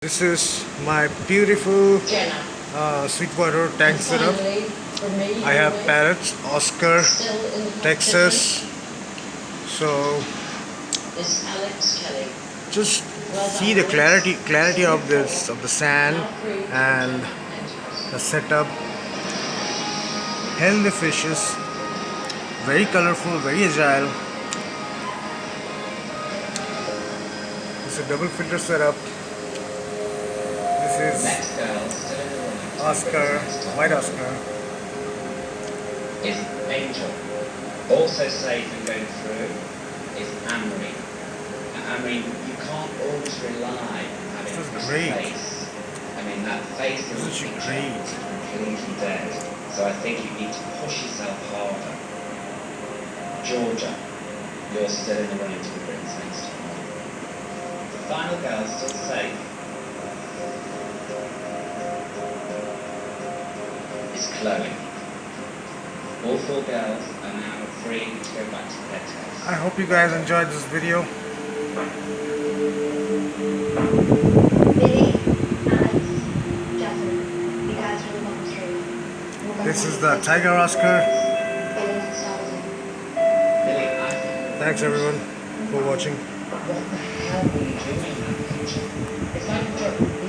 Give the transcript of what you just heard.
This is my beautiful Sweetwater tank setup. I have Parrots, Oscar, Texas. So just see the clarity of the sand and the setup. Healthy fishes, very colorful, very agile. It's a double filter setup. This is Oscar, white Oscar. Is Angel. Also safe and going through is Amory. Now, Amory, you can't always rely on having a face. I mean, that face in the picture is completely dead. So I think you need to push yourself harder. Georgia, you're still in the running to win next time. The final girl still safe. Is Chloe. All four girls are now free to go back to their test. I hope you guys enjoyed this video. Billy, Alex, Justin, you guys really got me through. This is the Tiger Oscar. Billy, Thanks everyone for watching. what the hell were you doing in that picture? It's like